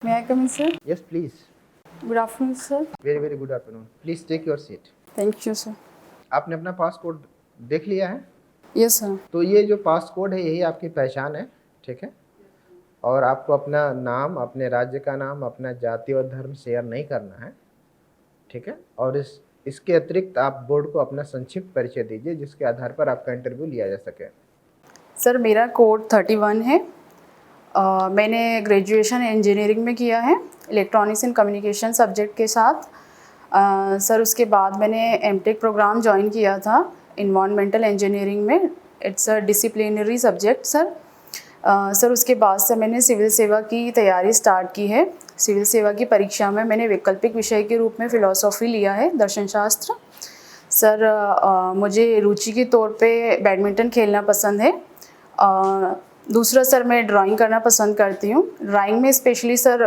May I come in, sir? Yes, please. Good afternoon, sir. Very good afternoon. Please take your seat. Thank you, sir. आपने अपना passport देख लिया है? Yes, sir. तो ये जो पासपोर्ट है यही आपकी पहचान है, ठीक है? और आपको अपना नाम, अपने राज्य का नाम, अपना जाति और धर्म शेयर नहीं करना है, ठीक है? और इसके अतिरिक्त आप बोर्ड को अपना संक्षिप्त परिचय दीजिए जिसके आधार पर आपका इंटरव्यू लिया जा सके। सर मेरा कोड 31 है। मैंने ग्रेजुएशन इंजीनियरिंग में किया है, इलेक्ट्रॉनिक्स एंड कम्युनिकेशन सब्जेक्ट के साथ। सर उसके बाद मैंने एमटेक प्रोग्राम ज्वाइन किया था इन्वायरमेंटल इंजीनियरिंग में। It's a disciplinary subject sir. Sir उसके बाद से मैंने सिविल सेवा की तैयारी स्टार्ट की है। सिविल सेवा की परीक्षा में मैंने वैकल्पिक विषय के रूप में फ़िलॉसफी लिया है, दर्शन शास्त्र। सर मुझे रुचि के तौर पे बैडमिंटन खेलना पसंद है। दूसरा सर मैं ड्राइंग करना पसंद करती हूँ। ड्राइंग में specially sir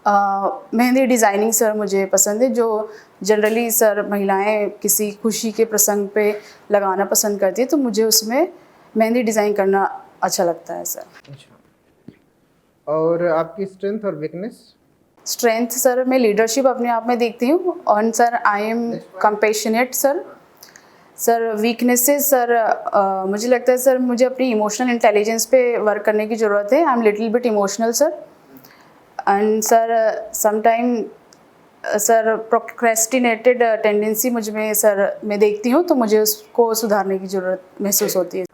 mehndi designing sir मुझे पसंद है, जो जनरली सर महिलाएं किसी खुशी के प्रसंग पे लगाना पसंद करती है, तो मुझे उसमें मेहंदी डिज़ाइन करना अच्छा लगता है सर। अच्छा। और आपकी स्ट्रेंथ और वीकनेस? स्ट्रेंथ सर मैं लीडरशिप अपने आप में देखती हूँ, और sir I am compassionate sir. Sir weaknesses sir मुझे लगता है सर मुझे अपनी इमोशनल इंटेलिजेंस पे वर्क करने की ज़रूरत है। I am little bit emotional sir. And sir sometime sir procrastinated tendency मुझ में सर मैं देखती हूँ, तो मुझे उसको सुधारने की ज़रूरत महसूस होती है।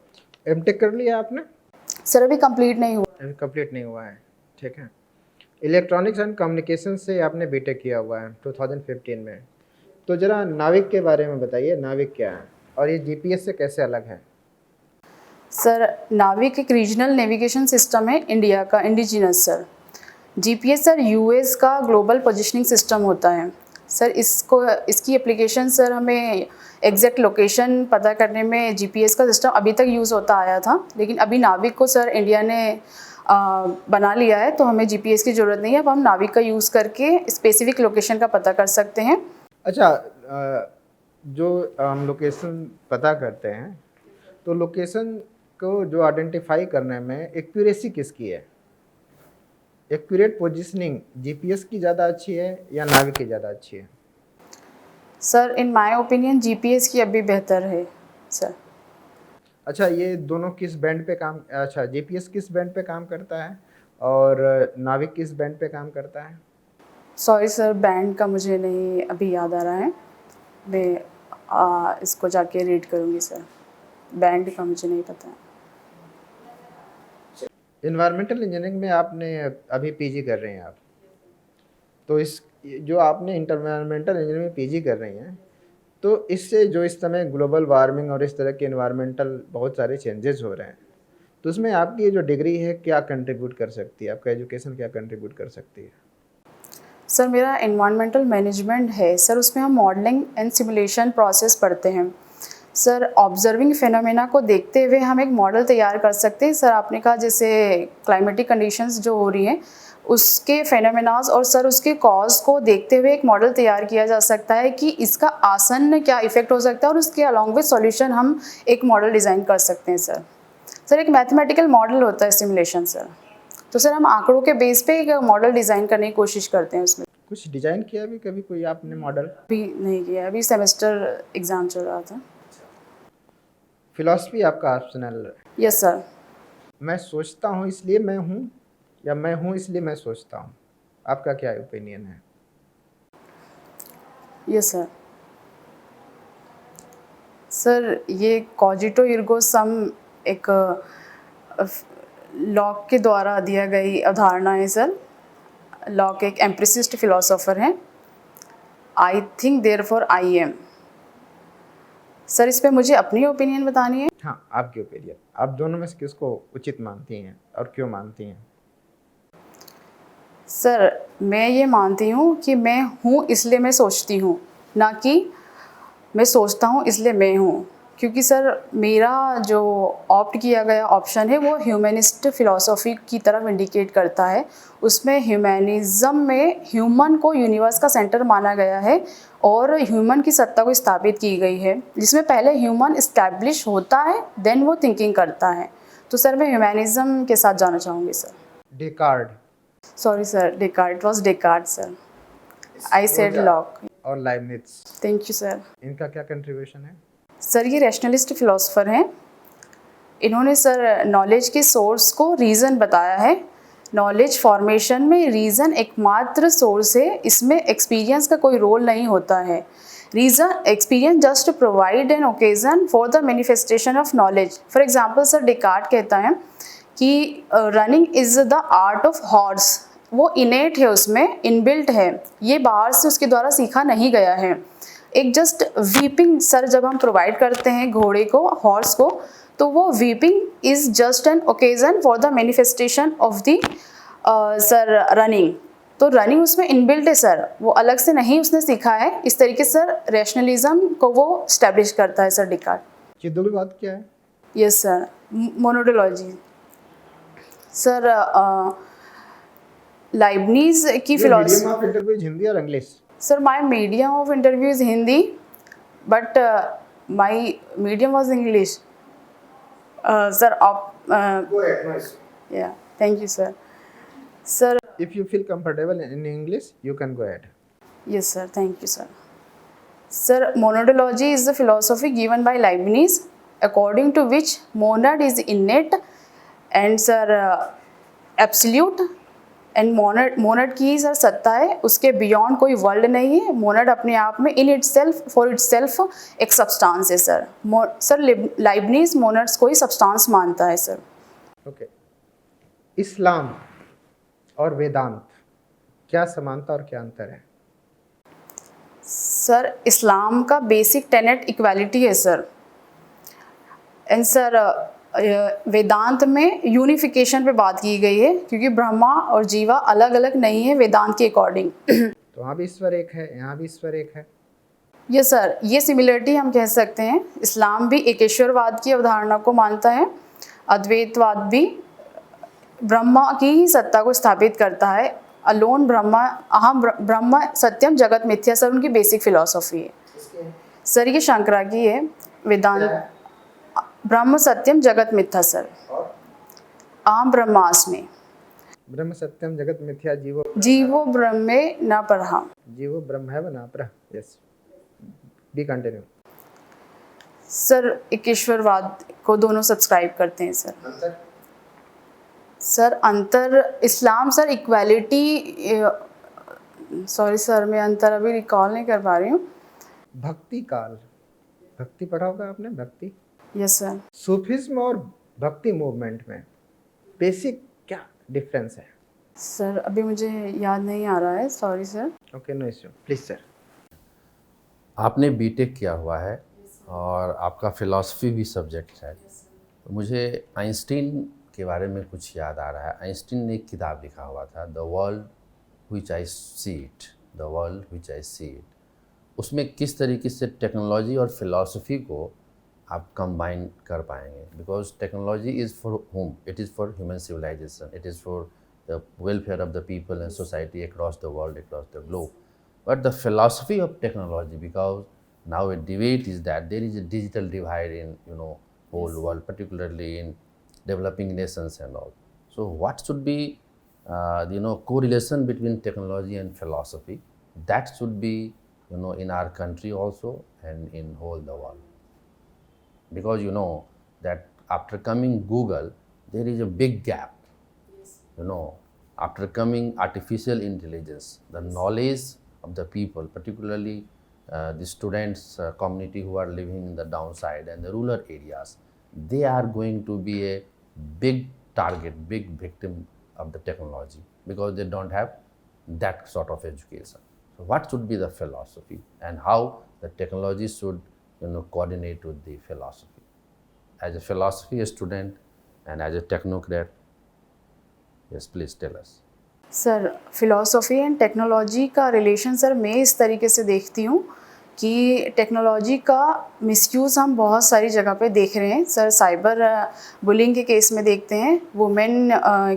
एमटेक कर लिया आपने? सर अभी कंप्लीट नहीं हुआ। अभी कंप्लीट नहीं हुआ है, ठीक है। इलेक्ट्रॉनिक्स एंड कम्युनिकेशन से आपने बीटेक किया हुआ है 2015 में। तो ज़रा नाविक के बारे में बताइए, नाविक क्या है और ये जीपीएस से कैसे अलग है? सर नाविक एक रीजनल नेविगेशन सिस्टम है इंडिया का, indigenous sir. GPS sir US का ग्लोबल पोजीशनिंग सिस्टम होता है सर। इसकी एप्लीकेशन सर हमें एग्जैक्ट लोकेशन पता करने में जीपीएस का सिस्टम अभी तक यूज़ होता आया था, लेकिन अभी नाविक को सर इंडिया ने बना लिया है, तो हमें जीपीएस की ज़रूरत नहीं है। अब हम नाविक का यूज़ करके स्पेसिफिक लोकेशन का पता कर सकते हैं। अच्छा, जो हम लोकेशन पता करते हैं, तो लोकेशन को जो आइडेंटिफाई करने में एक्यूरेसी किसकी है? एक्यूरेट पोजीशनिंग जीपीएस की ज़्यादा अच्छी है या नाविक की ज़्यादा अच्छी है? Sir in my opinion GPS की अभी बेहतर है सर। अच्छा, ये दोनों किस बैंड पे काम, अच्छा जीपीएस किस बैंड पे काम करता है और नाविक किस बैंड पे काम करता है? सॉरी सर, बैंड का मुझे नहीं अभी याद आ रहा है। मैं इसको जाके रीड करूँगी सर। बैंड का मुझे नहीं पता है। इन्वायरमेंटल इंजीनियरिंग में आपने अभी पीजी कर रहे हैं आप, तो इस जो आपने इन्वायरमेंटल इंजीनियरिंग में पीजी कर रही हैं, तो इससे जो इस समय ग्लोबल वार्मिंग और इस तरह के इन्वायरमेंटल बहुत सारे चेंजेस हो रहे हैं, तो उसमें आपकी ये जो डिग्री है क्या कंट्रीब्यूट कर सकती है? आपका एजुकेशन क्या कंट्रीब्यूट कर सकती है? सर मेरा एनवायरमेंटल मैनेजमेंट है सर। उसमें हम मॉडलिंग एंड सिमुलेशन प्रोसेस पढ़ते हैं सर। ऑब्जर्विंग फिनोमेना को देखते हुए हम एक मॉडल तैयार कर सकते हैं सर। आपने कहा जैसे क्लाइमेटिक कंडीशंस जो हो रही हैं उसके फेनोमेनाज और सर उसके कॉज को देखते हुए एक मॉडल तैयार किया जा सकता है कि इसका आसन्न क्या इफेक्ट हो सकता है, और उसके अलॉन्ग विद सॉल्यूशन हम एक मॉडल डिज़ाइन कर सकते हैं सर। सर एक मैथमेटिकल मॉडल होता है सिमुलेशन सर, तो सर हम आंकड़ों के बेस पे एक मॉडल डिज़ाइन करने की कोशिश करते हैं। उसमें कुछ डिजाइन किया भी कभी कोई आपने मॉडल? भी नहीं किया, अभी सेमेस्टर एग्ज़ाम चल रहा था। फिलॉसफी आपका ऑप्शनल है? Yes sir. मैं सोचता हूँ इसलिए मैं हूँ या मैं हूँ इसलिए मैं सोचता हूँ, आपका क्या ओपिनियन है? Yes sir. सर ये कॉजिटो इर्गो सम एक लॉक के द्वारा दिया गई अवधारणा है सर। लॉक एक एम्पिरिसिस्ट फिलोसोफर हैं। I think therefore I am. Sir इस पे मुझे अपनी ओपिनियन बतानी है। हाँ, आपकी ओपिनियन। आप दोनों में से किसको उचित मानती हैं और क्यों मानती हैं? सर मैं ये मानती हूँ कि मैं हूँ इसलिए मैं सोचती हूँ, ना कि मैं सोचता हूँ इसलिए मैं हूँ। क्योंकि सर मेरा जो ऑप्ट किया गया ऑप्शन है वो ह्यूमनिस्ट फिलॉसफी की तरफ इंडिकेट करता है। उसमें ह्यूमनिज़्म में ह्यूमन को यूनिवर्स का सेंटर माना गया है और ह्यूमन की सत्ता को स्थापित की गई है, जिसमें पहले ह्यूमन इस्टेब्लिश होता है देन वो थिंकिंग करता है। तो सर मैं ह्यूमनिज़्म के साथ जाना चाहूँगी sir. Descartes Sorry, sir. Descartes. It was Descartes, sir. I said Locke. और लाइबनिट्स, Thank you, sir. इनका क्या कंट्रीब्यूशन है? सर ये रैशनलिस्ट फिलोसफर हैं। इन्होंने सर नॉलेज के सोर्स को रीज़न बताया है। नॉलेज फॉर्मेशन में रीज़न एकमात्र सोर्स है, इसमें एक्सपीरियंस का कोई रोल नहीं होता है। Reason experience just provide an occasion for the manifestation of knowledge. For example sir Descartes कहता है कि running is the art of horse. वो इनेट है, उसमें इनबिल्ट है, ये बाहर से उसके द्वारा सीखा नहीं गया है। एक जस्ट वीपिंग सर जब हम प्रोवाइड करते हैं घोड़े को, हॉर्स को, तो वो weeping is just an occasion for the manifestation of the sir running. तो रनिंग उसमें इनबिल्ट है सर, वो अलग से नहीं उसने सीखा है। इस तरीके से सर रैशनलिज्म को वो स्टैब्लिश करता है सर डिकार्ट। चिदुलवाद क्या है? Yes sir, monodology sir. Leibniz की philosophy. Medium of interview Hindi और English? Sir my medium of interview is Hindi, but my medium was English sir. Go ahead, no issue. Yeah thank you sir. Sir If you feel comfortable in English, you can go ahead. yes sir, thank you sir. Sir, monadology is the philosophy given by Leibniz according to which monad is innate and sir absolute, and monad की sir सत्ता है, उसके beyond कोई world नहीं है। monad अपने आप में इन itself फॉर itself एक सब्सटेंस है सर। सर Leibniz monads को ही सब्सटेंस मानता है सर। Okay. इस्लाम और वेदांत, क्या समानता और क्या अंतर है? सर इस्लाम का बेसिक टेनेट इक्वालिटी है सर। एंड सर वेदांत में यूनिफिकेशन पे बात की गई है, क्योंकि ब्रह्मा और जीवा अलग अलग नहीं है वेदांत के अकॉर्डिंग। तो वहाँ भी ईश्वर एक है, यहाँ भी ईश्वर एक है। ये सर ये सिमिलरिटी हम कह सकते हैं। इस्लाम भी एकेश्वरवाद की अवधारणा को मानता है, अद्वैतवाद भी ब्रह्मा की ही सत्ता को स्थापित करता है। अलोन ब्रह्मा, अहम ब्रह्म सत्यम जगत मिथ्या सर उनकी बेसिक फिलॉसफी है सर। ये शंकरा की है, वेदांत ब्रह्म सत्यम जगत मिथ्या सर। अहम ब्रह्मास्मि ब्रह्म सत्यम जगत मिथ्या जीवो ब्रह्मे न परहा। जीवो ब्रह्म है न परः। Yes, B continue. सर एकेश्वरवाद को दोनों सब्सक्राइब करते हैं सर। सर अंतर इस्लाम सर इक्वालिटी, सॉरी सर मैं अंतर अभी रिकॉल नहीं कर पा रही हूँ। भक्ति काल, भक्ति पढ़ा होगा आपने, भक्ति। Yes sir. सूफिज्म और भक्ति मूवमेंट में बेसिक क्या डिफरेंस है? सर अभी मुझे याद नहीं आ रहा है, sorry sir. Okay, no issue, please sir. आपने बीटेक किया हुआ है और आपका फ़िलॉसफी भी सब्जेक्ट है, तो मुझे आइंस्टीन के बारे में कुछ याद आ रहा है। आइंस्टीन ने एक किताब लिखा हुआ था, the world which I see it, the world which I see it. उसमें किस तरीके से टेक्नोलॉजी और फिलॉसफी को आप कंबाइन कर पाएंगे, because technology is for home, it is for human civilisation, it is for the welfare of the people and society across the world, across the globe. But the philosophy of technology, because now a debate is that there is a digital divide in whole world, particularly in developing nations and all. So what should be correlation between technology and philosophy? That should be in our country also and in whole the world. Because that after coming Google, there is a big gap. After coming artificial intelligence, the knowledge of the people, particularly the students community who are living in the downside and the rural areas, they are going to be a big target, big victim of the technology, because they don't have that sort of education. So what should be the philosophy and how the technology should coordinate with the philosophy? As a philosophy student and as a technocrat, yes, please tell us. Sir philosophy and technology का relation sir मैं इस तरीके से देखती हूँ कि technology का misuse हम बहुत सारी जगह पे देख रहे हैं सर। साइबर बुलिंग के केस में देखते हैं, वुमेन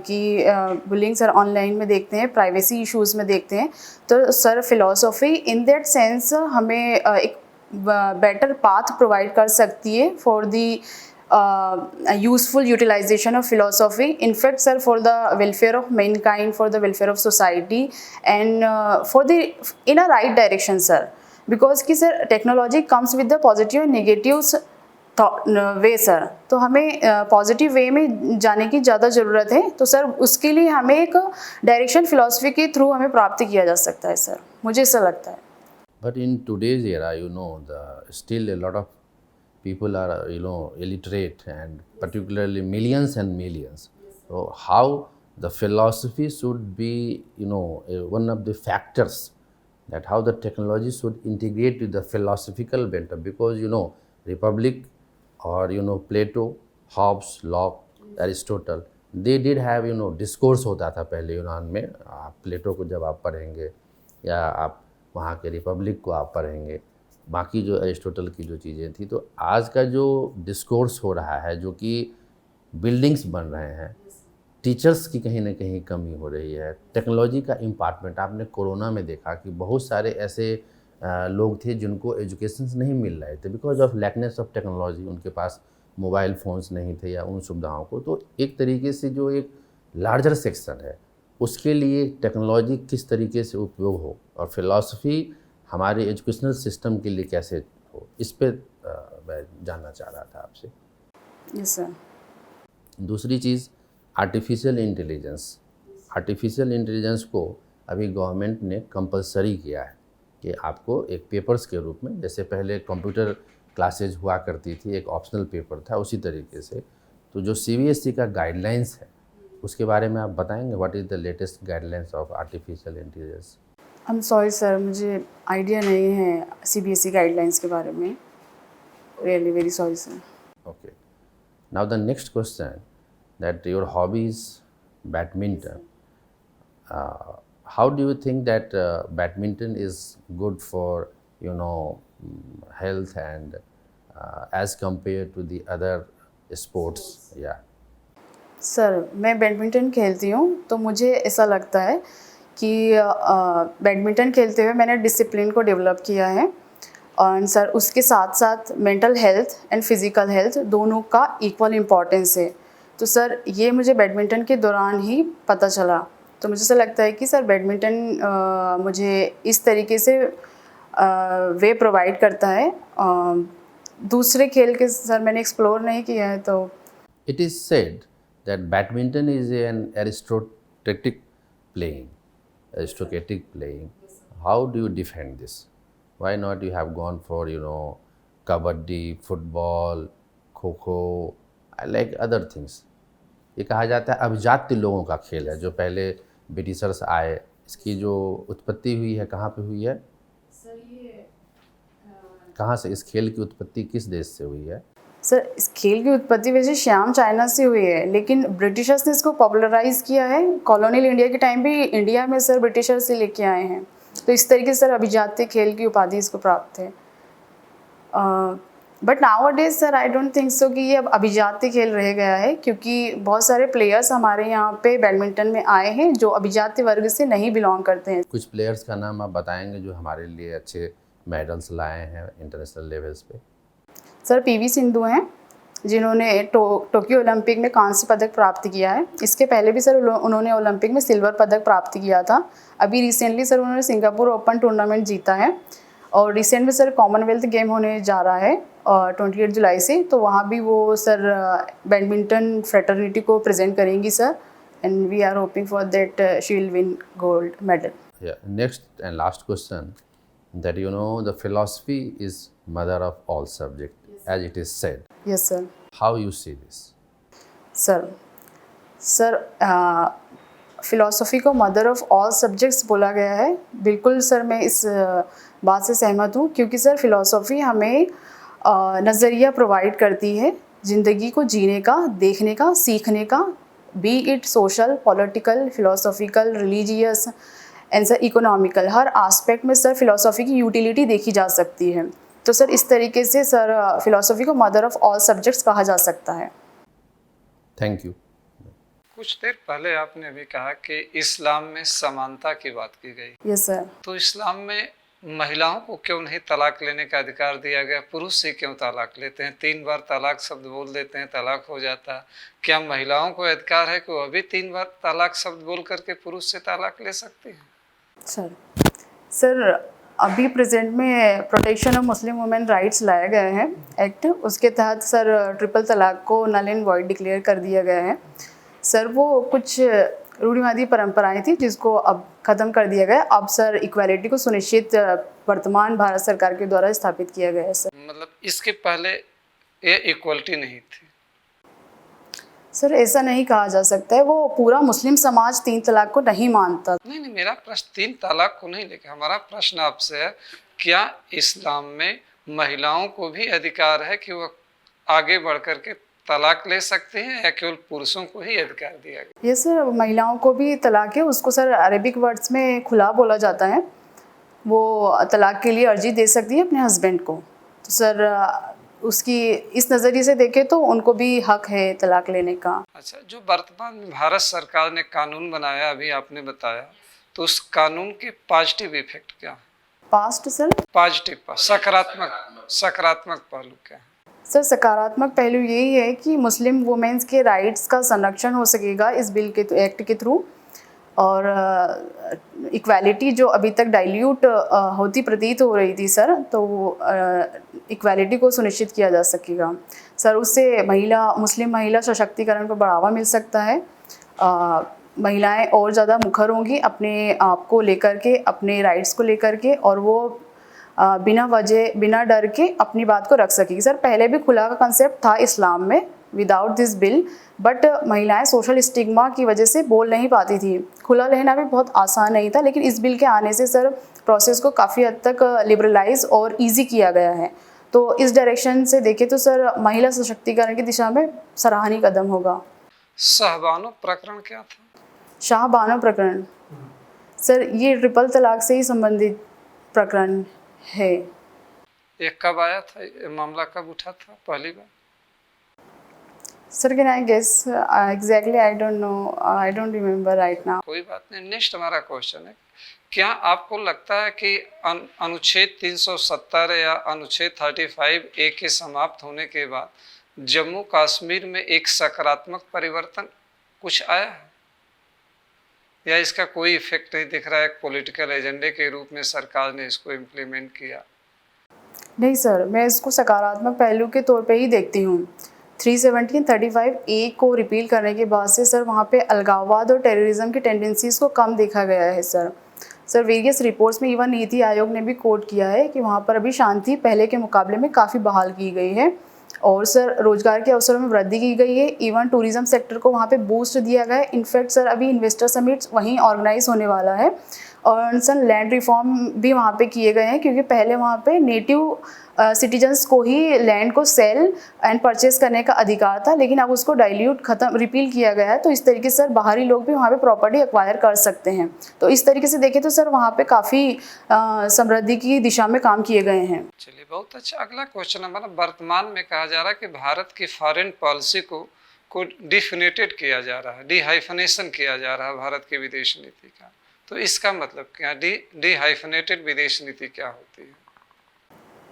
की बुलिंग सर ऑनलाइन में देखते हैं, प्राइवेसी इश्यूज़ में देखते हैं। तो sir philosophy in that sense हमें एक बेटर पाथ प्रोवाइड कर सकती है for the useful utilization of philosophy, in fact sir, for the welfare of mankind, for the welfare of society, and for the in a right direction sir, because कि sir technology comes with the positive and negatives way sir, तो हमें positive way में जाने की ज़्यादा ज़रूरत है, तो सर उसके लिए हमें एक डायरेक्शन फिलॉसफी के थ्रू हमें प्राप्त किया जा सकता है सर, मुझे ऐसा लगता है. But in today's era, still a lot of people are, illiterate, and particularly millions and millions. So how the philosophy should be, one of the factors that how the technology should integrate with the philosophical bent, because, Republic or, Plato, Hobbes, Locke, Aristotle, they did have, discourse होता था पहले यूनान में. आप प्लेटो को जब आप पढ़ेंगे या आप वहाँ के रिपब्लिक को आप पढ़ेंगे, बाकी जो एरिस्टोटल की जो चीज़ें थी, तो आज का जो डिस्कोर्स हो रहा है, जो कि बिल्डिंग्स बन रहे हैं, टीचर्स की कहीं ना कहीं कमी हो रही है, टेक्नोलॉजी का इम्पार्टमेंट. आपने कोरोना में देखा कि बहुत सारे ऐसे लोग थे जिनको एजुकेशन नहीं मिल रहे थे बिकॉज ऑफ लैकनेस ऑफ टेक्नोलॉजी. उनके पास मोबाइल फ़ोन्स नहीं थे या उन सुविधाओं को. तो एक तरीके से जो एक लार्जर सेक्शन है उसके लिए टेक्नोलॉजी किस तरीके से उपयोग हो और फिलॉसफी हमारे एजुकेशनल सिस्टम के लिए कैसे हो, इस पे मैं जानना चाह रहा था आपसे. Yes sir. दूसरी चीज़ आर्टिफिशियल इंटेलिजेंस. आर्टिफिशियल इंटेलिजेंस को अभी गवर्नमेंट ने कंपलसरी किया है कि आपको एक पेपर्स के रूप में, जैसे पहले कंप्यूटर क्लासेज हुआ करती थी, एक ऑप्शनल पेपर था, उसी तरीके से तो जो CBSE का गाइडलाइंस है उसके बारे में आप बताएंगे. What is the latest guidelines of artificial intelligence? I am sorry sir, मुझे आइडिया नहीं है CBSE गाइडलाइंस के बारे में. Really very sorry sir. Okay. Now the next question, that your hobby is badminton. How do you think that badminton is good for health and as compared to the other sports? Yeah. Sir मैं badminton खेलती हूँ, तो मुझे ऐसा लगता है कि badminton खेलते हुए मैंने डिसिप्लिन को डेवलप किया है, और सर उसके साथ साथ mental health and physical health दोनों का इक्वल इम्पॉर्टेंस है. तो सर ये मुझे बैडमिंटन के दौरान ही पता चला. तो मुझे ऐसा लगता है कि सर बैडमिंटन मुझे इस तरीके से वे प्रोवाइड करता है. दूसरे खेल के सर मैंने एक्सप्लोर नहीं किया है. तो It is said that badminton is an aristocratic playing. How do you defend this? Why not you have gone for, kabaddi, football, kho-kho, I like other things. ये कहा जाता है अभिजात्य लोगों का खेल है, जो पहले ब्रिटिशर्स आए. इसकी जो उत्पत्ति हुई है कहाँ पे हुई है? सर ये कहाँ से इस खेल की उत्पत्ति किस देश से हुई है? सर इस खेल की उत्पत्ति वैसे श्याम चाइना से हुई है, लेकिन ब्रिटिशर्स ने इसको पॉपुलराइज किया है. कॉलोनियल इंडिया के टाइम भी इंडिया में सर ब्रिटिशर्स से लेके आए हैं, तो इस तरीके से सर अभिजात्य खेल की उपाधि इसको प्राप्त है. But now days sir I don't think so कि ये अब अभिजात्य खेल रह गया है, क्योंकि बहुत सारे प्लेयर्स हमारे यहाँ पे बैडमिंटन में आए हैं जो अभिजात्य वर्ग से नहीं बिलोंग करते हैं. कुछ प्लेयर्स का नाम आप बताएंगे जो हमारे लिए अच्छे मेडल्स लाए हैं इंटरनेशनल लेवल्स पे? सर PV सिंधु हैं, जिन्होंने टोक्यो ओलंपिक में कांस्य पदक प्राप्त किया है. इसके पहले भी सर उन्होंने ओलंपिक में सिल्वर पदक प्राप्त किया था. अभी रिसेंटली सर उन्होंने सिंगापुर ओपन टूर्नामेंट जीता है, और रिसेंट में सर कॉमनवेल्थ गेम होने जा रहा है 28 जुलाई से, तो वहाँ भी वो सर बैडमिंटन फ्रेटर्निटी को प्रेजेंट करेंगी sir, and we are hoping for that she will win gold medal. Next and last question, that the philosophy is mother of all subject, as it is said. Yes sir. How you see this? Sir philosophy को mother of all subjects बोला गया है. बिल्कुल sir मैं इस बात से सहमत हूँ, क्योंकि सर फिलॉसफी हमें नज़रिया प्रोवाइड करती है ज़िंदगी को जीने का, देखने का, सीखने का, B it social, political, philosophical, religious and sir economical. Her aspect में सर फिलॉसफी की यूटिलिटी देखी जा सकती है. तो सर इस तरीके से सर फिलॉसफी को मदर ऑफ़ ऑल सब्जेक्ट्स कहा जा सकता है. Thank you. कुछ देर पहले आपने भी कहा कि इस्लाम में समानता की बात की गई. Yes sir. तो इस्लाम में महिलाओं को क्यों नहीं तलाक लेने का अधिकार दिया गया? पुरुष से क्यों तलाक लेते हैं? 3 बार तलाक शब्द बोल देते हैं, तलाक हो जाता है। क्या महिलाओं को अधिकार है कि वो अभी 3 बार तलाक शब्द बोल करके पुरुष से तलाक ले सकती हैं? सर अभी प्रेजेंट में protection of Muslim women rights लाया गया है एक्ट, उसके तहत सर ट्रिपल तलाक को नल एंड वॉइड डिक्लेयर कर दिया गया है। सर वो कुछ रूढ़िवादी परंपराएं थी जिसको अब ख़त्म कर दिया गया। अब सर इक्वालिटी को सुनिश्चित वर्तमान भारत सरकार के द्वारा स्थापित किया गया है। सर मतलब इसके पहले ये इक्वलिटी नहीं थी? सर ऐसा नहीं कहा जा सकता है, वो पूरा मुस्लिम समाज 3 तलाक को नहीं मानता। नहीं, मेरा प्रश्न 3 तलाक को नहीं लेकर, हमारा प्रश्न आपसे है, क्या इस्लाम में महिलाओं को भी अधिकार है कि वो आगे बढ़ कर के तलाक ले सकते हैं या केवल पुरुषों को ही अधिकार दिया गया? ये सर महिलाओं को भी तलाक है, उसको सर अरेबिक वर्ड्स में खुला बोला जाता है। वो तलाक के लिए अर्जी दे सकती है अपने हस्बैंड को। तो सर उसकी इस नज़रिए से देखें तो उनको भी हक है तलाक लेने का। अच्छा, जो वर्तमान में भारत सरकार ने कानून बनाया, अभी आपने बताया, तो उस कानून के पॉजिटिव इफेक्ट क्या है? पास्ट सर पॉजिटिव, सकारात्मक पहलू क्या है? सर सकारात्मक पहलू यही है कि मुस्लिम वुमेन्स के राइट्स का संरक्षण हो सकेगा इस बिल के एक्ट के थ्रू, और इक्वालिटी जो अभी तक डाइल्यूट होती प्रतीत हो रही थी सर, तो इक्वालिटी को सुनिश्चित किया जा सकेगा। सर उससे मुस्लिम महिला सशक्तिकरण को बढ़ावा मिल सकता है। महिलाएं और ज़्यादा मुखर होंगी अपने आप को लेकर के, अपने राइट्स को लेकर के, और वो बिना वजह बिना डर के अपनी बात को रख सकेगी। सर पहले भी खुला का कंसेप्ट था इस्लाम में विदाउट दिस बिल, बट महिलाएं सोशल स्टिग्मा की वजह से बोल नहीं पाती थी। खुला रहना भी बहुत आसान नहीं था, लेकिन इस बिल के आने से सर प्रोसेस को काफ़ी हद तक लिबरलाइज और इजी किया गया है। तो इस डायरेक्शन से देखें तो सर महिला सशक्तिकरण की दिशा में सराहनीय कदम होगा। शाहबानो प्रकरण क्या था? शाहबानो प्रकरण सर ये ट्रिपल तलाक से ही संबंधित प्रकरण है। ये कब आया था? ये मामला कब उठा था पहली बार? Sir can I guess exactly I don't know, I don't remember right now. कोई बात नहीं। नेक्स्ट हमारा क्वेश्चन है, क्या आपको लगता है कि अनुच्छेद 370 या अनुच्छेद 35A के समाप्त होने के बाद जम्मू कश्मीर में एक सकारात्मक परिवर्तन कुछ आया है, या इसका कोई इफेक्ट नहीं दिख रहा है? पॉलिटिकल एजेंडे के रूप में सरकार ने इसको इम्प्लीमेंट किया? नहीं सर, मैं इसको सकारात्मक पहलू के तौर पे ही देखती हूँ। 370 35A को रिपील करने के बाद से सर वहाँ पे अलगाववाद और टेररिज्म की टेंडेंसीज़ को कम देखा गया है। सर वेरियस रिपोर्ट्स में इवन नीति आयोग ने भी कोट किया है कि वहाँ पर अभी शांति पहले के मुकाबले में काफ़ी बहाल की गई है, और सर रोजगार के अवसरों में वृद्धि की गई है। इवन टूरिज्म सेक्टर को वहाँ पे बूस्ट दिया गया है। इनफैक्ट सर अभी इन्वेस्टर समिट वहीं ऑर्गेनाइज होने वाला है, और सर लैंड रिफॉर्म भी वहाँ पे किए गए हैं, क्योंकि पहले वहाँ पे नेटिव सिटीजन्स को ही लैंड को सेल एंड परचेज करने का अधिकार था, लेकिन अब उसको रिपील किया गया है। तो इस तरीके से सर बाहरी लोग भी वहाँ पे प्रॉपर्टी एक्वायर कर सकते हैं। तो इस तरीके से देखें तो सर वहाँ पे काफ़ी समृद्धि की दिशा में काम किए गए हैं। चलिए, बहुत अच्छा। अगला क्वेश्चन हमारा, वर्तमान में कहा जा रहा है कि भारत की फॉरेन पॉलिसी को डिफिनेटेड किया जा रहा है, डिहाइफनेशन किया जा रहा है भारत की विदेश नीति का। तो इसका मतलब क्या? डिहाइफनेटेड विदेश नीति क्या होती है?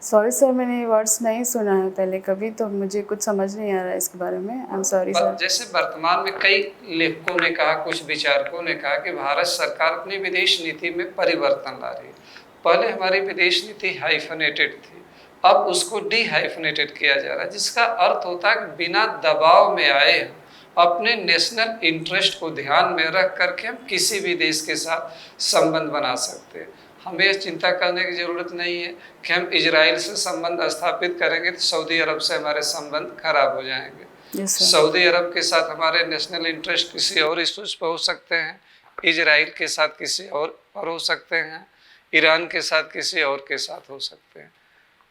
सॉरी सर, मैंने ये वर्ड्स नहीं सुना है पहले कभी, तो मुझे कुछ समझ नहीं आ रहा है इसके बारे में। I am sorry sir. जैसे वर्तमान में कई लेखकों ने कहा, कुछ विचारकों ने कहा कि भारत सरकार अपनी विदेश नीति में परिवर्तन ला रही है। पहले हमारी विदेश नीति हाइफनेटेड थी, अब उसको डिहाइफनेटेड किया जा रहा है, जिसका अर्थ होता है कि बिना दबाव में आए अपने नेशनल इंटरेस्ट को ध्यान में रख करके हम किसी भी देश के साथ संबंध बना सकते हैं। हमें चिंता करने की ज़रूरत नहीं है कि हम इजराइल से संबंध स्थापित करेंगे तो सऊदी अरब से हमारे संबंध खराब हो जाएंगे। सऊदी अरब के साथ हमारे नेशनल इंटरेस्ट किसी और इशूज़ पर हो सकते हैं, इजराइल के साथ किसी और पर हो सकते हैं, ईरान के साथ किसी और के साथ हो सकते हैं।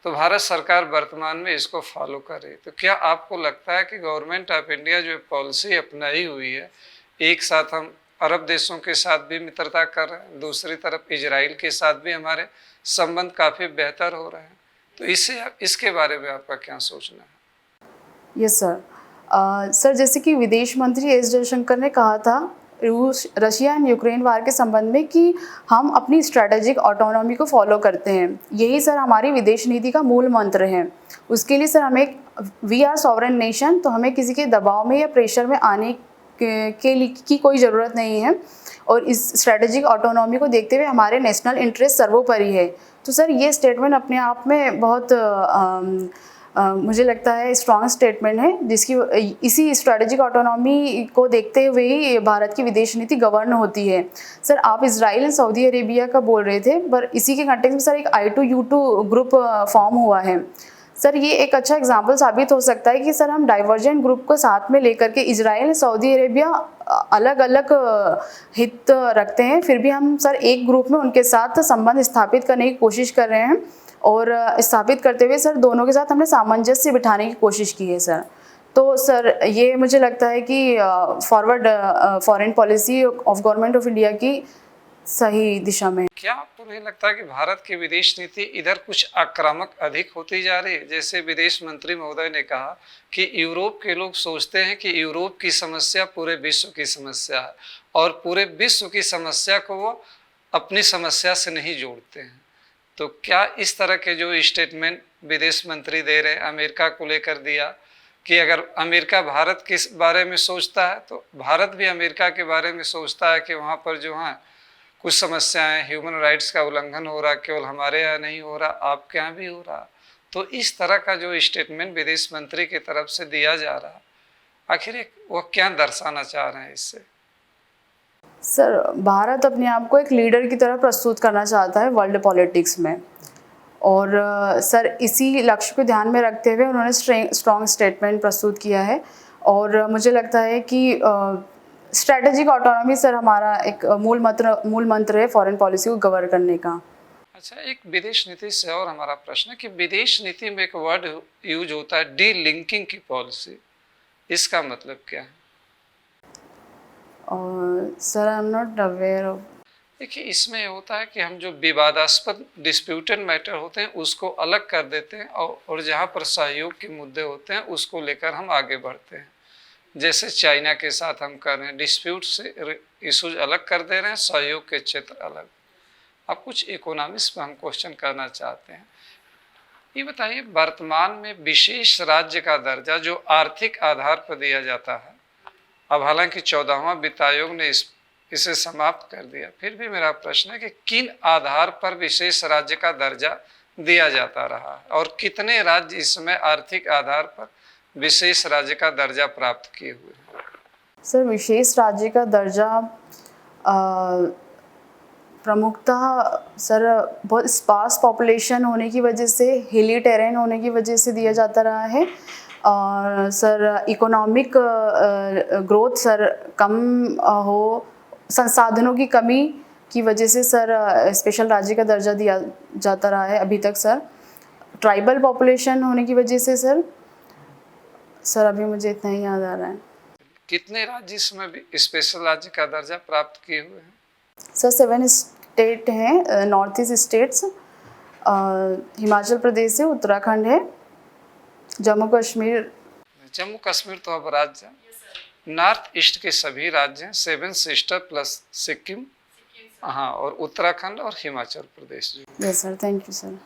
तो भारत सरकार वर्तमान में इसको फॉलो कर रही है। तो क्या आपको लगता है कि गवर्नमेंट ऑफ इंडिया जो पॉलिसी अपनाई हुई है, एक साथ हम अरब देशों के साथ भी मित्रता कर रहे हैं, दूसरी तरफ इजराइल के साथ भी हमारे संबंध काफ़ी बेहतर हो रहे हैं, तो इसके बारे में आपका क्या सोचना है? Yes sir. सर जैसे कि विदेश मंत्री एस जयशंकर ने कहा था रशिया एंड यूक्रेन वार के संबंध में कि हम अपनी स्ट्रैटेजिक ऑटोनॉमी को फॉलो करते हैं। यही सर हमारी विदेश नीति का मूल मंत्र है। उसके लिए सर हमें वी आर सॉवरेन नेशन, तो हमें किसी के दबाव में या प्रेशर में आने के लिए की कोई ज़रूरत नहीं है और इस स्ट्रैटेजिक ऑटोनॉमी को देखते हुए हमारे नेशनल इंटरेस्ट सर्वोपरि है। तो सर ये स्टेटमेंट अपने आप में बहुत मुझे लगता है स्ट्रॉन्ग स्टेटमेंट है, जिसकी इसी स्ट्रैटेजिक ऑटोनॉमी को देखते हुए ही भारत की विदेश नीति गवर्न होती है। सर आप इजराइल एंड सऊदी अरेबिया का बोल रहे थे, पर इसी के कंटेक्स्ट में सर एक I2U2 ग्रुप फॉर्म हुआ है। सर ये एक अच्छा एग्जाम्पल साबित हो सकता है कि सर हम डाइवर्जेंट ग्रुप को साथ में लेकर के इजराइल सऊदी अरेबिया अलग अलग हित रखते हैं, फिर भी हम सर एक ग्रुप में उनके साथ संबंध स्थापित करने की कोशिश कर रहे हैं और स्थापित करते हुए सर दोनों के साथ हमने सामंजस्य बिठाने की कोशिश की है सर। तो सर ये मुझे लगता है कि forward foreign policy of government of India की सही दिशा में। क्या आपको नहीं लगता कि भारत की विदेश नीति इधर कुछ आक्रामक अधिक होती जा रही है? जैसे विदेश मंत्री महोदय ने कहा कि यूरोप के लोग सोचते हैं कि यूरोप की समस्या पूरे विश्व की समस्या है और पूरे विश्व की समस्या को वो अपनी समस्या से नहीं जोड़ते हैं। तो क्या इस तरह के जो स्टेटमेंट विदेश मंत्री दे रहे हैं, अमेरिका को लेकर दिया कि अगर अमेरिका भारत के बारे में सोचता है तो भारत भी अमेरिका के बारे में सोचता है कि वहाँ पर जो है कुछ समस्याएं, ह्यूमन राइट्स का उल्लंघन हो रहा, केवल हमारे यहाँ नहीं हो रहा, आपके यहाँ भी हो रहा। तो इस तरह का जो स्टेटमेंट विदेश मंत्री की तरफ से दिया जा रहा, आखिर वो क्या दर्शाना चाह रहे हैं इससे? सर भारत अपने आप को एक लीडर की तरह प्रस्तुत करना चाहता है वर्ल्ड पॉलिटिक्स में, और सर इसी लक्ष्य को ध्यान में रखते हुए उन्होंने स्ट्रॉन्ग स्टेटमेंट प्रस्तुत किया है। और मुझे लगता है कि स्ट्रैटेजिक ऑटोनॉमी सर हमारा एक मूल मंत्र है फॉरेन पॉलिसी को गवर्न करने का। अच्छा, एक विदेश नीति से और हमारा प्रश्न है कि विदेश नीति में एक वर्ड यूज होता है डी लिंकिंग की पॉलिसी, इसका मतलब क्या है? Sir I am not aware of. देखिए, इसमें होता है कि हम जो विवादास्पद डिस्प्यूटेड मैटर होते हैं उसको अलग कर देते हैं और जहाँ पर सहयोग के मुद्दे होते हैं उसको लेकर हम आगे बढ़ते हैं। जैसे चाइना के साथ हम कर रहे हैं, डिस्प्यूट से इशूज अलग कर दे रहे हैं, सहयोग के क्षेत्र अलग। अब कुछ इकोनॉमिक्स पर हम क्वेश्चन करना चाहते हैं। ये बताइए, वर्तमान में विशेष राज्य का दर्जा जो आर्थिक आधार पर दिया जाता है, अब हालांकि 14वां वित्त आयोग ने इसे समाप्त कर दिया, फिर भी मेरा प्रश्न है कि किन आधार पर विशेष राज्य का दर्जा दिया जाता रहा है और कितने राज्य इस समय आर्थिक आधार पर विशेष राज्य का दर्जा प्राप्त किए हुए हैं? सर विशेष राज्य का दर्जा प्रमुखतः सर बहुत स्पार्स पॉपुलेशन होने की वजह से, हिली टेरेन होने की वजह से दिया जाता रहा है। और सर इकोनॉमिक ग्रोथ सर कम हो, संसाधनों की कमी की वजह से सर स्पेशल राज्य का दर्जा दिया जाता रहा है अभी तक। सर ट्राइबल पॉपुलेशन होने की वजह से सर अभी मुझे इतना ही याद आ रहा है। कितने राज्य इसमें स्पेशल राज्य का दर्जा प्राप्त किए हुए हैं? सर 7 स्टेट हैं, north east states, Himachal Pradesh है, उत्तराखंड है, जम्मू कश्मीर तो अब राज्य, नॉर्थ ईस्ट के सभी राज्य हैं, 7 सिस्टर प्लस सिक्किम, हाँ, और उत्तराखंड और Himachal Pradesh. Yes sir, thank you sir.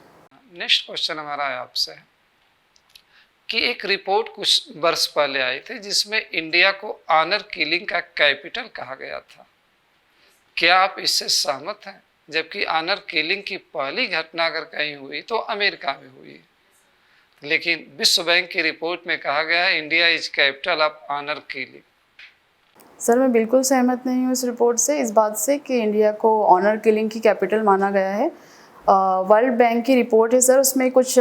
Next question हमारा आपसे है कि एक रिपोर्ट कुछ वर्ष पहले आई थी जिसमें इंडिया को ऑनर किलिंग का कैपिटल कहा गया था। क्या आप इससे सहमत हैं? जबकि ऑनर किलिंग की पहली घटना अगर कहीं हुई तो अमेरिका में हुई, लेकिन विश्व बैंक की रिपोर्ट में कहा गया है India is capital of honour killing. Sir मैं बिल्कुल सहमत नहीं हूँ इस रिपोर्ट से, इस बात से कि इंडिया को ऑनर किलिंग की कैपिटल माना गया है। वर्ल्ड बैंक की रिपोर्ट है सर, उसमें कुछ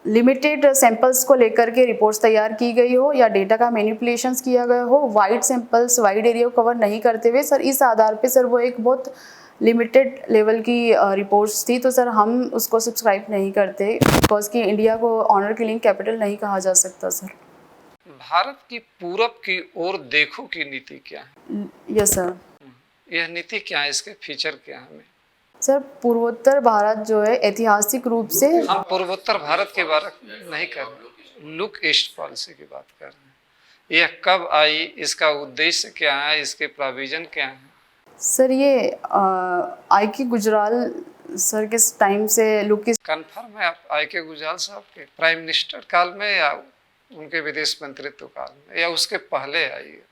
लिमिटेड सैंपल्स को लेकर के रिपोर्ट्स तैयार की गई हो या डेटा का मैनिपुलेशंस किया गया हो, वाइड सैंपल्स वाइड एरिया को कवर नहीं करते हुए सर, इस आधार पे सर वो एक बहुत लिमिटेड लेवल की रिपोर्ट्स थी। तो सर हम उसको सब्सक्राइब नहीं करते, बिकॉज कि इंडिया को ऑनर किलिंग कैपिटल नहीं कहा जा सकता सर। भारत की पूरब की ओर देखो की नीति क्या है? Yes sir. यह नीति क्या है, इसके फीचर क्या है? सर पूर्वोत्तर भारत जो है ऐतिहासिक रूप से, हम पूर्वोत्तर भारत के बारे में नहीं कर रहे, लुक ईस्ट पॉलिसी की बात कर रहे हैं। यह कब आई, इसका उद्देश्य क्या है, इसके प्रोविजन क्या है? सर ये आई के गुजराल सर किस टाइम से लुक किस कन्फर्म है आप आई के गुजराल साहब के प्राइम मिनिस्टर काल में या उनके विदेश मंत्रित्व काल में या उसके पहले आई है?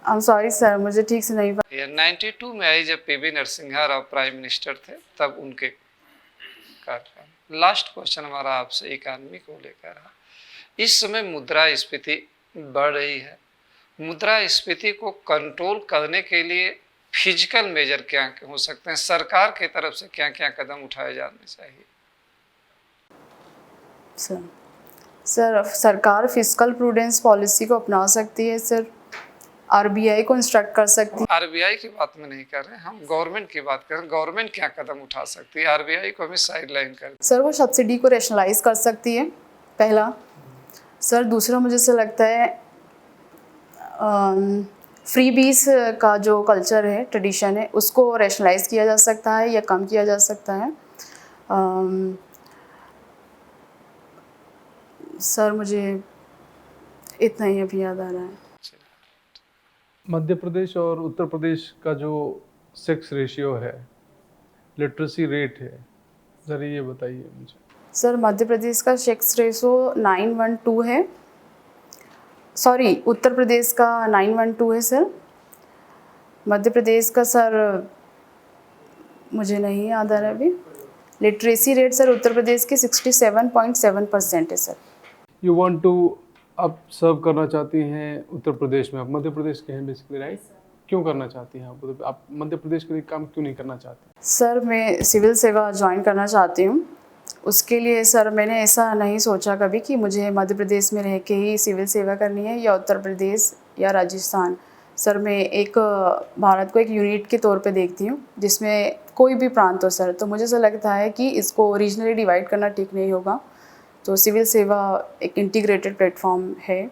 आई एम सॉरी सर, मुझे ठीक से नहीं पता। ये 92 में आई जब PV Narasimha Rao prime minister थे, तब उनके कार्यकाल। लास्ट क्वेश्चन हमारा आपसे इकोनॉमी को लेकर है। इस समय मुद्रास्फीति बढ़ रही है, मुद्रास्फीति को कंट्रोल करने के लिए फिजिकल मेजर क्या हो सकते हैं, सरकार की तरफ से क्या क्या कदम उठाए जाने चाहिए? सर सरकार फिस्कल प्रूडेंस पॉलिसी को अपना सकती है सर, आरबीआई को इंस्ट्रक्ट कर सकती है। आरबीआई की बात में नहीं कर रहे हैं हम, गवर्नमेंट की बात कर रहे हैं। गवर्नमेंट क्या कदम उठा सकती है? आरबीआई को हमें साइडलाइन कर सर वो सब्सिडी को रेशनलाइज कर सकती है, पहला। सर दूसरा मुझे ऐसा लगता है फ्री बीस का जो कल्चर है, ट्रेडिशन है, उसको रेशनलाइज किया जा सकता है या कम किया जा सकता है। सर मुझे इतना ही अभी याद आ रहा है। मध्य प्रदेश और उत्तर प्रदेश का जो सेक्स रेशियो है, लिटरेसी रेट है, ज़रा ये बताइए मुझे। सर मध्य प्रदेश का सेक्स रेशो 912 है, सॉरी उत्तर प्रदेश का 912 है सर। मध्य प्रदेश का सर मुझे नहीं याद आ रहा अभी। Literacy rate sir Uttar Pradesh की 67.7% है सर। यू वांट टू आप सर्व करना चाहती हैं उत्तर प्रदेश में, आप मध्य प्रदेश के हैं बेसिकली, राइट? क्यों करना चाहती हैं आप मध्य प्रदेश के लिए काम क्यों नहीं करना चाहती? सर मैं सिविल सेवा ज्वाइन करना चाहती हूँ। उसके लिए सर मैंने ऐसा नहीं सोचा कभी कि मुझे मध्य प्रदेश में रह के ही सिविल सेवा करनी है या उत्तर प्रदेश या राजस्थान। सर मैं एक भारत को एक यूनिट के तौर पे देखती हूँ, जिसमें कोई भी प्रांत हो सर। तो मुझे ऐसा लगता है कि इसको रीजनली डिवाइड करना ठीक नहीं होगा। तो सिविल सेवा एक इंटीग्रेटेड प्लेटफॉर्म है,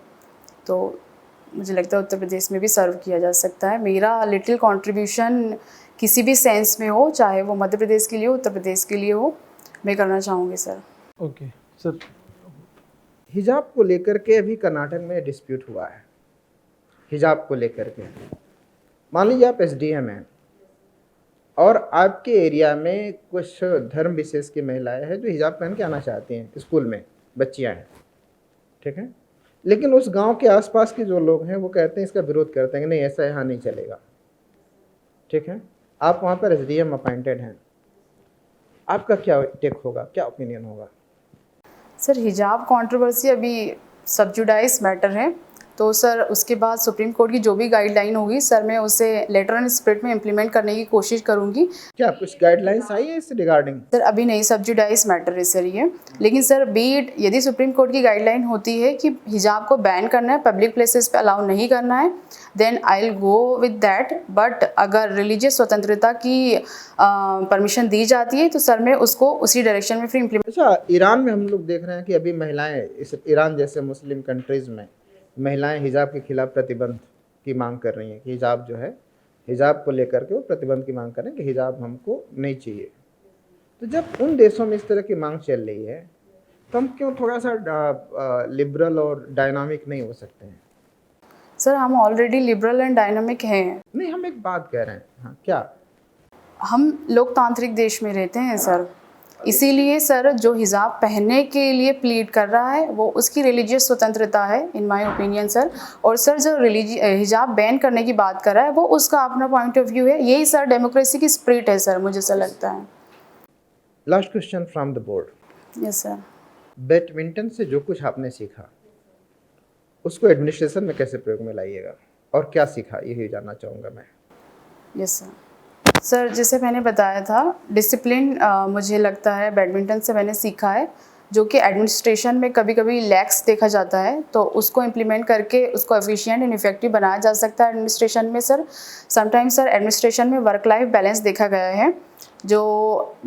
तो मुझे लगता है उत्तर प्रदेश में भी सर्व किया जा सकता है। मेरा लिटिल कंट्रीब्यूशन किसी भी सेंस में हो, चाहे वो मध्य प्रदेश के लिए हो, उत्तर प्रदेश के लिए हो, मैं करना चाहूँगी सर। Okay sir. हिजाब को लेकर के अभी कर्नाटक में डिस्प्यूट हुआ है। हिजाब को लेकर के मान लीजिए आप एसडीएम हैं और आपके एरिया में कुछ धर्म विशेष की महिलाएं हैं जो हिजाब पहन के आना चाहती हैं, स्कूल में बच्चियां हैं, ठीक है। लेकिन उस गांव के आसपास के जो लोग हैं वो कहते हैं, इसका विरोध करते हैं कि नहीं ऐसा यहाँ नहीं चलेगा, ठीक है। आप वहाँ पर एसडीएम अपॉइंटेड हैं, आपका क्या टेक होगा, क्या ओपिनियन होगा? सर हिजाब कंट्रोवर्सी अभी सब्जुडाइज मैटर है, तो सर उसके बाद सुप्रीम कोर्ट की जो भी गाइडलाइन होगी सर मैं उसे लेटर एंड स्पिरिट में इम्प्लीमेंट करने की कोशिश करूंगी। क्या कुछ गाइडलाइंस आई है इस रिगार्डिंग? सर अभी नहीं, सब्जुडाइज मैटर है सर ये। लेकिन सर बीट यदि सुप्रीम कोर्ट की गाइडलाइन होती है कि हिजाब को बैन करना है, पब्लिक प्लेसेस पे अलाउ नहीं करना है, then I will go with that. But अगर रिलीजियस स्वतंत्रता की परमिशन दी जाती है तो सर मैं उसको उसी डायरेक्शन में फिर इम्प्लीमेंट। अच्छा, ईरान में हम लोग देख रहे हैं कि अभी महिलाएं, इस ईरान जैसे मुस्लिम कंट्रीज़ में महिलाएं हिजाब के खिलाफ प्रतिबंध की मांग कर रही हैं कि हिजाब जो है, हिजाब को लेकर के वो प्रतिबंध की मांग कर रहे हैं कि हिजाब हमको नहीं चाहिए। तो जब उन देशों में इस तरह की मांग चल रही है तो हम क्यों थोड़ा सा लिबरल और डायनामिक नहीं हो सकते हैं? सर हम ऑलरेडी लिबरल एंड डायनामिक हैं। नहीं, हम एक बात कह रहे हैं, हाँ क्या? हम लोकतांत्रिक देश में रहते हैं सर, इसीलिए सर जो हिजाब पहनने के लिए प्लीड कर रहा है वो उसकी रिलीजियस स्वतंत्रता है इन माय ओपिनियन सर। और सर जो हिजाब बैन करने की बात कर रहा है वो उसका अपना पॉइंट ऑफ व्यू है, यही सर डेमोक्रेसी की स्पिरिट है सर, मुझे ऐसा लगता है। Last question from the board. Yes sir. Badminton से जो कुछ आपने सीखा उसको एडमिनिस्ट्रेशन में कैसे प्रयोग में लाइएगा और क्या सीखा, यही जानना चाहूँगा मैं। Yes sir. सर जैसे मैंने बताया था, डिसिप्लिन मुझे लगता है बैडमिंटन से मैंने सीखा है, जो कि एडमिनिस्ट्रेशन में कभी कभी लैक्स देखा जाता है, तो उसको इम्प्लीमेंट करके उसको एफिशिएंट एंड इफेक्टिव बनाया जा सकता है एडमिनिस्ट्रेशन में सर। समटाइम्स सर एडमिनिस्ट्रेशन में वर्क लाइफ बैलेंस देखा गया है जो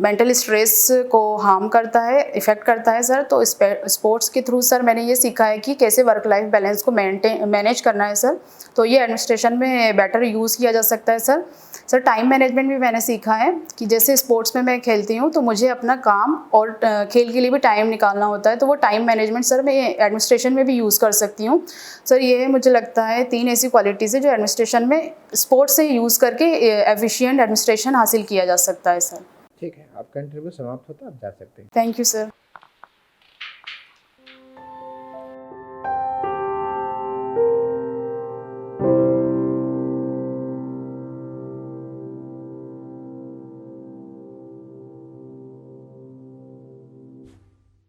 मेंटल स्ट्रेस को हार्म करता है, इफ़ेक्ट करता है सर। तो स्पोर्ट्स के थ्रू सर मैंने ये सीखा है कि कैसे वर्क लाइफ बैलेंस को मैनेज करना है सर। तो ये एडमिनिस्ट्रेशन में बेटर यूज़ किया जा सकता है सर। सर टाइम मैनेजमेंट भी मैंने सीखा है कि जैसे स्पोर्ट्स में मैं खेलती हूँ तो मुझे अपना काम और खेल के लिए भी टाइम निकालना होता है, तो वो टाइम मैनेजमेंट सर मैं एडमिनिस्ट्रेशन में भी यूज़ कर सकती हूँ। सर ये मुझे लगता है 3 ऐसी क्वालिटीज़ है जो एडमिनिस्ट्रेशन में स्पोर्ट्स से यूज़ करके एफिशिएंट एडमिनिस्ट्रेशन हासिल किया जा सकता है सर। ठीक है, आपका इंटरव्यू समाप्त होता है, आप जा सकते हैं। Thank you sir.